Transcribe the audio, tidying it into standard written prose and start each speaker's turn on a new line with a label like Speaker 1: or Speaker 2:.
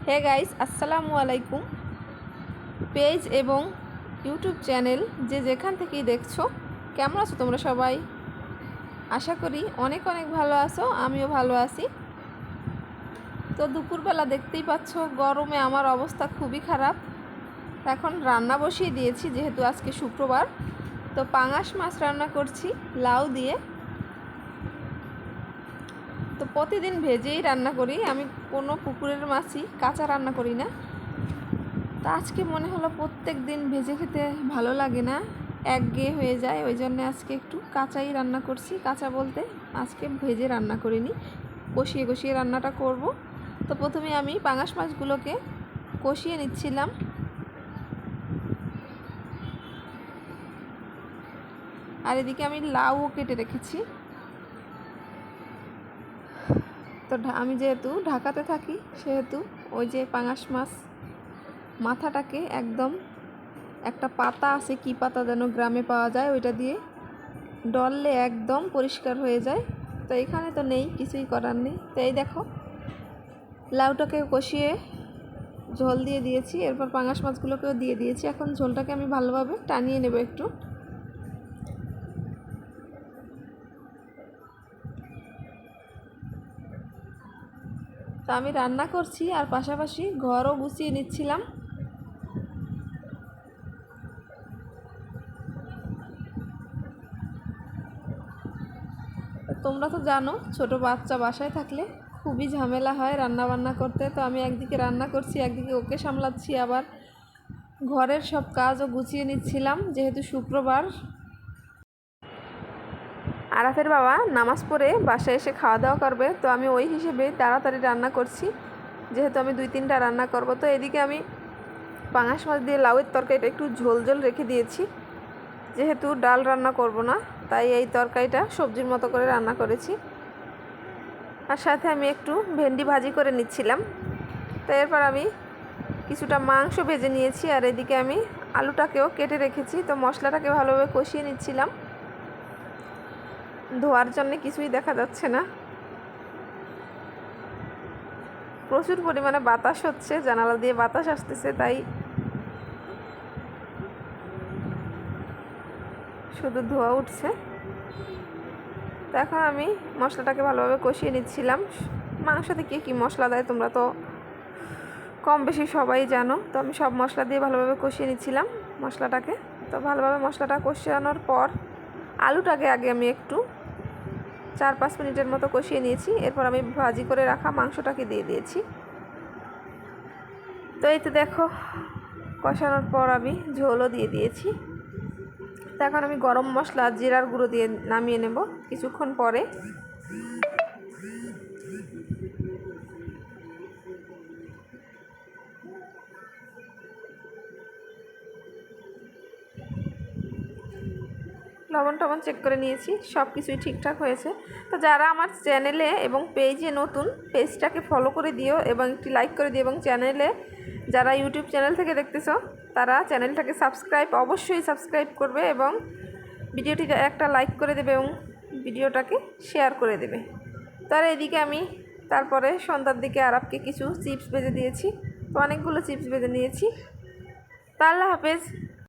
Speaker 1: Hey guys, আসসালামু আলাইকুম। Page এবং ইউটিউব চ্যানেল যে যেখান থেকেই দেখছো, কেমন আছো তোমরা সবাই? আশা করি অনেক অনেক ভালো আছো, আমিও ভালো আছি। তো দুপুরবেলা দেখতেই পাচ্ছ, গরমে আমার অবস্থা খুবই খারাপ। এখন রান্না বসিয়ে দিয়েছি, যেহেতু আজকে শুক্রবার। তো পাঙাশ মাছ রান্না করছি লাউ দিয়ে। তো প্রতিদিন ভেজেই রান্না করি আমি, কোনো পুকুরের মাছই কাঁচা রান্না করি না। তা আজকে মনে হলো প্রত্যেক দিন ভেজে খেতে ভালো লাগে না, একঘেয়ে হয়ে যায়। ওই জন্য আজকে একটু কাঁচাই রান্না করছি। কাঁচা বলতে আজকে ভেজে রান্না করিনি, কষিয়ে কষিয়ে রান্নাটা করব। তো প্রথমে আমি পাঙাশ মাছগুলোকে কষিয়ে নিচ্ছিলাম। আর এদিকে আমি লাউও কেটে রেখেছি। তো আমি যেহেতু ঢাকাতে থাকি, সেহেতু ওই যে পাঙাশ মাছ মাথাটাকে একদম, একটা পাতা আছে, কি পাতা যেন গ্রামে পাওয়া যায়, ওইটা দিয়ে ডললে একদম পরিষ্কার হয়ে যায়। তো এখানে তো নেই, কিছুই করার নেই। তো এই দেখো, লাউটাকে কষিয়ে ঝোল দিয়ে দিয়েছি, এরপর পাঙাশ মাছগুলোকেও দিয়ে দিয়েছি। এখন ঝোলটাকে আমি ভালোভাবে টানিয়ে নেব একটু। তো আমি রান্না করছি আর পাশাপাশি ঘরও গুছিয়ে নিচ্ছিলাম। তোমরা তো জানো, ছোট বাচ্চা বাসায় থাকলে খুবই ঝামেলা হয় রান্না বান্না করতে। তো আমি একদিকে রান্না করছি, একদিকে ওকে সামলাচ্ছি, আবার ঘরের সব কাজও গুছিয়ে নিচ্ছিলাম, যেহেতু শুক্রবার। আরাফের বাবা নামাজ পড়ে বাসায় এসে খাওয়া দাওয়া করবে, তো আমি ওই হিসেবে তাড়াতাড়ি রান্না করছি, যেহেতু আমি 2-3টা রান্না করব। তো এদিকে আমি পাঙাশ মাছ দিয়ে লাউয়ের তরকারিটা একটু ঝোল ঝোল রেখে দিয়েছি, যেহেতু ডাল রান্না করব না, তাই এই তরকারিটা সবজির মতো করে রান্না করেছি। আর সাথে আমি একটু ভেন্ডি ভাজি করে নিচ্ছিলাম। তো এরপর আমি কিছুটা মাংস ভেজে নিয়েছি, আর এদিকে আমি আলুটাকেও কেটে রেখেছি। তো মশলাটাকে ভালোভাবে কষিয়ে নিচ্ছিলাম। ধোয়ার জন্য কিছুই দেখা যাচ্ছে না, প্রচুর পরিমাণে বাতাস হচ্ছে, জানালা দিয়ে বাতাস আসতেছে, তাই শুধু ধোয়া উঠছে। তো এখন আমি মশলাটাকে ভালোভাবে কষিয়ে নিচ্ছিলাম। মাংসতে কী মশলা দেয় তোমরা তো কম বেশি সবাই জানো। তো আমি সব মশলা দিয়ে ভালোভাবে কষিয়ে নিচ্ছিলাম মশলাটাকে। তো ভালোভাবে মশলাটা কষানোর পর আলুটাকে আগে আমি একটু 4-5 মিনিটের মতো কষিয়ে নিয়েছি। এরপর আমি ভাজি করে রাখা মাংসটাকে দিয়ে দিয়েছি। তো এই তো দেখো, কষানোর পর আমি ঝোলও দিয়ে দিয়েছি। তো এখন আমি গরম মশলা জিরার গুঁড়ো দিয়ে নামিয়ে নেব কিছুক্ষণ পরে। লবণ টবণ চেক করে নিয়েছি, সব কিছুই ঠিকঠাক হয়েছে। তো যারা আমার চ্যানেলে এবং পেজে নতুন, পেজটাকে ফলো করে দিও এবং একটি লাইক করে দিও, এবং চ্যানেলে যারা ইউটিউব চ্যানেল থেকে দেখতেছো, তারা চ্যানেলটাকে অবশ্যই সাবস্ক্রাইব করবে এবং ভিডিওটিতে একটা লাইক করে দেবে এবং ভিডিওটাকে শেয়ার করে দেবে। তার এদিকে আমি তারপরে সন্ধ্যার দিকে আরাফকে কিছু চিপস ভেজে দিয়েছি। তো অনেকগুলো চিপস ভেজে নিয়েছি। তা আল্লাহ হাফেজ।